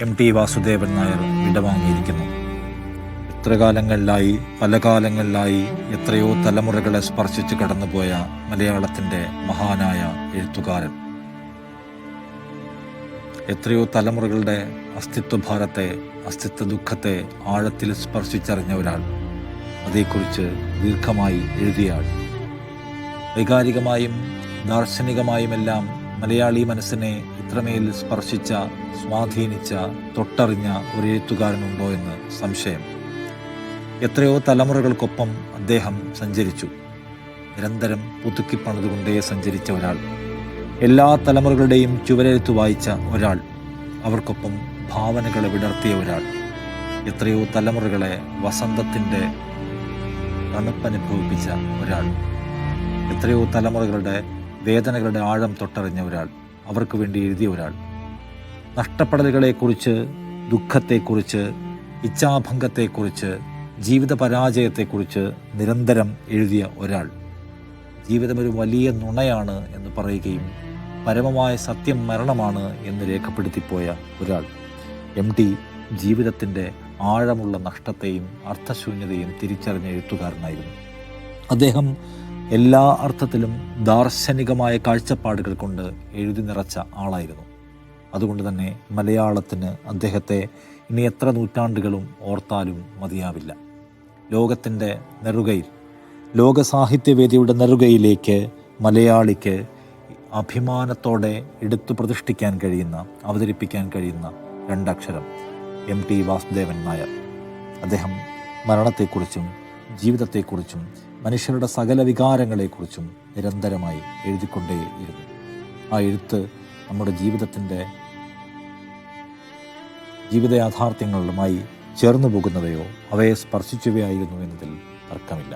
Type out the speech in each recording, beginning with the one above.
MT Vasudevan Nair വിടവാങ്ങിയിരിക്കുന്നു. പല കാലങ്ങളിലായി എത്രയോ തലമുറകളെ സ്പർശിച്ച് കടന്നുപോയ മലയാളത്തിൻ്റെ മഹാനായ എഴുത്തുകാരൻ, എത്രയോ തലമുറകളുടെ അസ്തിത്വഭാരത്തെ, അസ്തിത്വ ദുഃഖത്തെ ആഴത്തിൽ സ്പർശിച്ചറിഞ്ഞ ഒരാൾ, അതേക്കുറിച്ച് ദീർഘമായി എഴുതിയ ആൾ, വൈകാരികമായും ദാർശനികമായുമെല്ലാം മലയാളി മനസ്സിനെ ഇത്രമേൽ സ്പർശിച്ച, സ്വാധീനിച്ച, തൊട്ടറിഞ്ഞ ഒരു എഴുത്തുകാരനുണ്ടോ എന്ന് സംശയം. എത്രയോ തലമുറകൾക്കൊപ്പം അദ്ദേഹം സഞ്ചരിച്ചു. നിരന്തരം പുതുക്കിപ്പണിതുകൊണ്ടേ സഞ്ചരിച്ച ഒരാൾ, എല്ലാ തലമുറകളുടെയും ചുവരെഴുത്ത് വായിച്ച ഒരാൾ, അവർക്കൊപ്പം ഭാവനകളെ വിടർത്തിയ ഒരാൾ, എത്രയോ തലമുറകളെ വസന്തത്തിൻ്റെ തണുപ്പനുഭവിപ്പിച്ച ഒരാൾ, എത്രയോ തലമുറകളുടെ വേദനകളുടെ ആഴം തൊട്ടറിഞ്ഞ ഒരാൾ, അവർക്ക് വേണ്ടി എഴുതിയ ഒരാൾ, നഷ്ടപ്പെടലുകളെക്കുറിച്ച്, ദുഃഖത്തെക്കുറിച്ച്, ഇച്ഛാഭംഗത്തെക്കുറിച്ച്, ജീവിത പരാജയത്തെക്കുറിച്ച് നിരന്തരം എഴുതിയ ഒരാൾ, ജീവിതമൊരു വലിയ നുണയാണ് എന്ന് പറയുകയും പരമമായ സത്യം മരണമാണ് എന്ന് രേഖപ്പെടുത്തിപ്പോയ ഒരാൾ. MT ജീവിതത്തിൻ്റെ ആഴമുള്ള നഷ്ടത്തെയും അർത്ഥശൂന്യതയും തിരിച്ചറിഞ്ഞ എഴുത്തുകാരനായിരുന്നു. അദ്ദേഹം എല്ലാ അർത്ഥത്തിലും ദാർശനികമായ കാഴ്ചപ്പാടുകൾ കൊണ്ട് എഴുതി നിറച്ച ആളായിരുന്നു. അതുകൊണ്ട് തന്നെ മലയാളത്തിന് അദ്ദേഹത്തെ ഇനി എത്ര നൂറ്റാണ്ടുകളും ഓർത്താലും മതിയാവില്ല. ലോകത്തിൻ്റെ നെറുകയിൽ, ലോക സാഹിത്യവേദിയുടെ നെറുകയിലേക്ക് മലയാളിക്ക് അഭിമാനത്തോടെ എടുത്തു പ്രതിഷ്ഠിക്കാൻ കഴിയുന്ന, അവതരിപ്പിക്കാൻ കഴിയുന്ന രണ്ടക്ഷരം MT വാസുദേവൻ നായർ. അദ്ദേഹം മരണത്തെക്കുറിച്ചും ജീവിതത്തെക്കുറിച്ചും മനുഷ്യരുടെ സകല വികാരങ്ങളെക്കുറിച്ചും നിരന്തരമായി എഴുതിക്കൊണ്ടേയിരുന്നു. ആ എഴുത്ത് നമ്മുടെ ജീവിതത്തിൻ്റെ ജീവിത യാഥാർത്ഥ്യങ്ങളുമായി ചേർന്നു പോകുന്നവയോ അവയെ സ്പർശിച്ചവയായിരുന്നു എന്നതിൽ തർക്കമില്ല.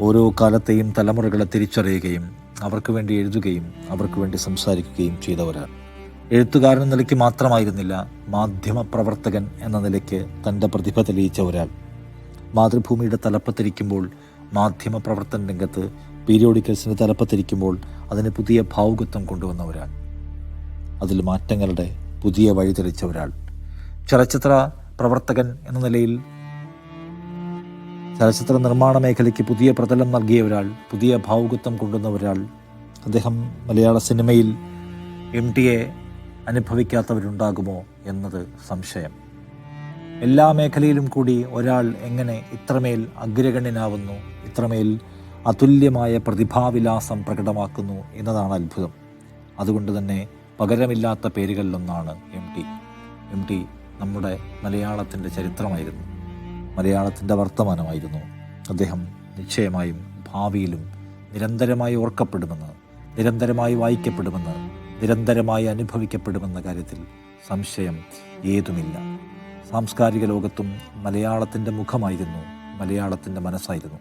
ഓരോ കാലത്തെയും തലമുറകളെ തിരിച്ചറിയുകയും അവർക്ക് വേണ്ടി എഴുതുകയും അവർക്ക് വേണ്ടി സംസാരിക്കുകയും ചെയ്ത ഒരാൾ. എഴുത്തുകാരൻ എന്ന നിലയ്ക്ക് മാത്രമായിരുന്നില്ല, മാധ്യമപ്രവർത്തകൻ എന്ന നിലയ്ക്ക് തൻ്റെ പ്രതിഭ തെളിയിച്ച ഒരാൾ. മാതൃഭൂമിയുടെ തലപ്പത്തിരിക്കുമ്പോൾ, മാധ്യമപ്രവർത്തന രംഗത്ത് പീരിയോഡിക്കൽസിൻ്റെ തലപ്പത്തിരിക്കുമ്പോൾ അതിന് പുതിയ ഭാവുകത്വം കൊണ്ടുവന്ന ഒരാൾ, അതിൽ മാറ്റങ്ങളുടെ പുതിയ വഴി തെളിച്ച ഒരാൾ. ചലച്ചിത്ര പ്രവർത്തകൻ എന്ന നിലയിൽ ചലച്ചിത്ര നിർമ്മാണ മേഖലയ്ക്ക് പുതിയ പ്രതലം നൽകിയ ഒരാൾ, പുതിയ ഭാവുകത്വം കൊണ്ടുവന്ന ഒരാൾ. അദ്ദേഹം മലയാള സിനിമയിൽ MTയെ അനുഭവിക്കാത്തവരുണ്ടാകുമോ എന്നത് സംശയം. എല്ലാ മേഖലയിലും കൂടി ഒരാൾ എങ്ങനെ ഇത്രമേൽ അഗ്രഗണ്യനാവുന്നു, ഇത്രമേൽ അതുല്യമായ പ്രതിഭാവിലാസം പ്രകടമാക്കുന്നു എന്നതാണ് അത്ഭുതം. അതുകൊണ്ട് തന്നെ പകരമില്ലാത്ത പേരുകളിലൊന്നാണ് MT. നമ്മുടെ മലയാളത്തിൻ്റെ ചരിത്രമായിരുന്നു, മലയാളത്തിൻ്റെ വർത്തമാനമായിരുന്നു. അദ്ദേഹം നിശ്ചയമായും ഭാവിയിലും നിരന്തരമായി ഓർക്കപ്പെടുമെന്ന്, നിരന്തരമായി വായിക്കപ്പെടുമെന്ന്, നിരന്തരമായി അനുഭവിക്കപ്പെടുമെന്ന കാര്യത്തിൽ സംശയം ഏതുമില്ല. സാംസ്കാരിക ലോകത്തും മലയാളത്തിൻ്റെ മുഖമായിരുന്നു, മലയാളത്തിൻ്റെ മനസ്സായിരുന്നു.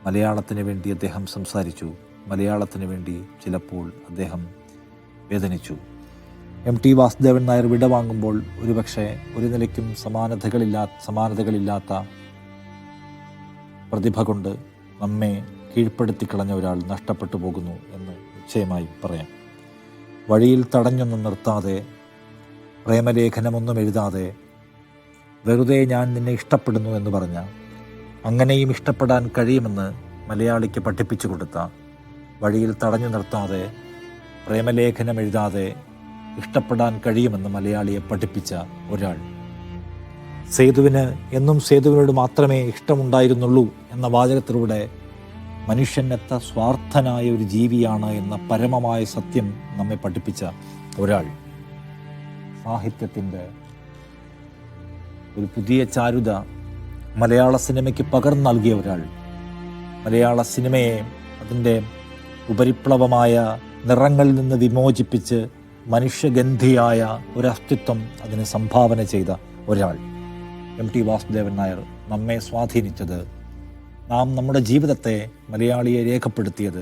മലയാളത്തിന് വേണ്ടി അദ്ദേഹം സംസാരിച്ചു, മലയാളത്തിന് വേണ്ടി ചിലപ്പോൾ അദ്ദേഹം വേദനിച്ചു. MT വാസുദേവൻ നായർ വിടവാങ്ങുമ്പോൾ ഒരുപക്ഷെ ഒരു നിലയ്ക്കും സമാനതകളില്ലാത്ത പ്രതിഭ കൊണ്ട് നമ്മെ കീഴ്പ്പെടുത്തിക്കളഞ്ഞ ഒരാൾ നഷ്ടപ്പെട്ടു പോകുന്നു എന്ന് നിശ്ചയമായി പറയാം. വഴിയിൽ തടഞ്ഞൊന്നും നിർത്താതെ, പ്രേമലേഖനമൊന്നും എഴുതാതെ, വെറുതെ ഞാൻ നിന്നെ ഇഷ്ടപ്പെടുന്നു എന്ന് പറഞ്ഞ, അങ്ങനെയും ഇഷ്ടപ്പെടാൻ കഴിയുമെന്ന് മലയാളിക്ക് പഠിപ്പിച്ചു കൊടുത്ത, വഴിയിൽ തടഞ്ഞു നിർത്താതെ, പ്രേമലേഖനം എഴുതാതെ ഇഷ്ടപ്പെടാൻ കഴിയുമെന്ന് മലയാളിയെ പഠിപ്പിച്ച ഒരാൾ. സേതുവിന് എന്നും സേതുവിനോട് മാത്രമേ ഇഷ്ടമുണ്ടായിരുന്നുള്ളൂ എന്ന വാചകത്തിലൂടെ മനുഷ്യൻ എത്ര സ്വാർത്ഥനായ ഒരു ജീവിയാണ് എന്ന പരമമായ സത്യം നമ്മെ പഠിപ്പിച്ച ഒരാൾ. സാഹിത്യത്തിൻ്റെ ഒരു പുതിയ ചാരുത മലയാള സിനിമയ്ക്ക് പകർന്നു നൽകിയ ഒരാൾ. മലയാള സിനിമയെ അതിൻ്റെ ഉപരിപ്ലവമായ നിറങ്ങളിൽ നിന്ന് വിമോചിപ്പിച്ച് മനുഷ്യഗന്ധിയായ ഒരസ്തിത്വം അതിന് സംഭാവന ചെയ്ത ഒരാൾ. MT വാസുദേവൻ നായർ നമ്മെ സ്വാധീനിച്ചത്, നാം നമ്മുടെ ജീവിതത്തെ, മലയാളിയെ രേഖപ്പെടുത്തിയത്,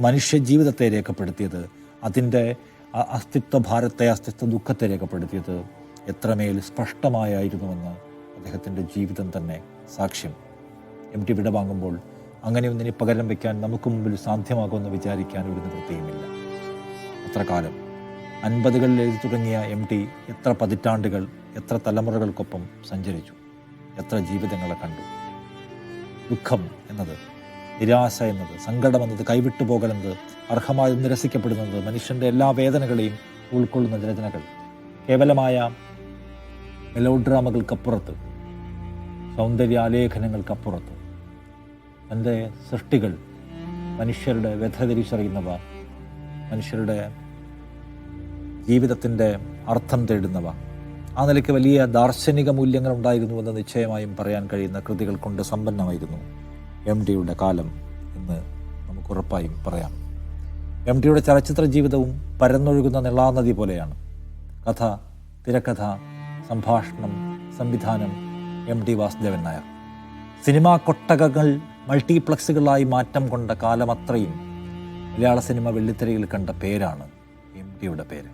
മനുഷ്യജീവിതത്തെ രേഖപ്പെടുത്തിയത്, അതിൻ്റെ അസ്തിത്വഭാരത്തെ, അസ്തിത്വ ദുഃഖത്തെ രേഖപ്പെടുത്തിയത് എത്രമേൽ സ്പഷ്ടമായിരുന്നുവെന്ന് അദ്ദേഹത്തിൻ്റെ ജീവിതം തന്നെ സാക്ഷ്യം. MT വിടവാങ്ങുമ്പോൾ അങ്ങനെയൊന്നിനി പകരം വയ്ക്കാൻ നമുക്ക് മുമ്പിൽ സാധ്യമാകുമെന്ന് വിചാരിക്കാൻ ഒരു നിവൃത്തിയുമില്ല. അത്ര കാലം 50കളിൽ എഴുതി തുടങ്ങിയ MT എത്ര പതിറ്റാണ്ടുകൾ, എത്ര തലമുറകൾക്കൊപ്പം സഞ്ചരിച്ചു, എത്ര ജീവിതങ്ങളെ കണ്ടു. ദുഃഖം എന്നത്, നിരാശ എന്നത്, സങ്കടം എന്നത്, കൈവിട്ടു പോകലെന്നത്, അർഹമായി നിരസിക്കപ്പെടുന്നത്, മനുഷ്യൻ്റെ എല്ലാ വേദനകളെയും ഉൾക്കൊള്ളുന്ന രചനകൾ. കേവലമായ മെലോഡ്രാമകൾക്കപ്പുറത്ത്, സൗന്ദര്യാലേഖനങ്ങൾക്കപ്പുറത്ത് തൻ്റെ സൃഷ്ടികൾ മനുഷ്യരുടെ വ്യഥ തിരിച്ചറിയുന്നവ, മനുഷ്യരുടെ ജീവിതത്തിൻ്റെ അർത്ഥം തേടുന്നവ, ആ നിലയ്ക്ക് വലിയ ദാർശനിക മൂല്യങ്ങൾ ഉണ്ടായിരുന്നുവെന്ന് നിശ്ചയമായും പറയാൻ കഴിയുന്ന കൃതികൾ കൊണ്ട് സമ്പന്നമായിരുന്നു MTയുടെ കാലം എന്ന് നമുക്ക് ഉറപ്പായും പറയാം. MTയുടെ ചലച്ചിത്ര ജീവിതവും പരന്നൊഴുകുന്ന നിളാനദി പോലെയാണ്. കഥ, തിരക്കഥ, സംഭാഷണം, സംവിധാനം MT വാസുദേവൻ നായർ. സിനിമാ കൊട്ടകകൾ മൾട്ടിപ്ലക്സുകളായി മാറ്റം കൊണ്ട കാലമത്രയും മലയാള സിനിമ വെള്ളിത്തിരയിൽ കണ്ട പേരാണ് MTയുടെ പേര്.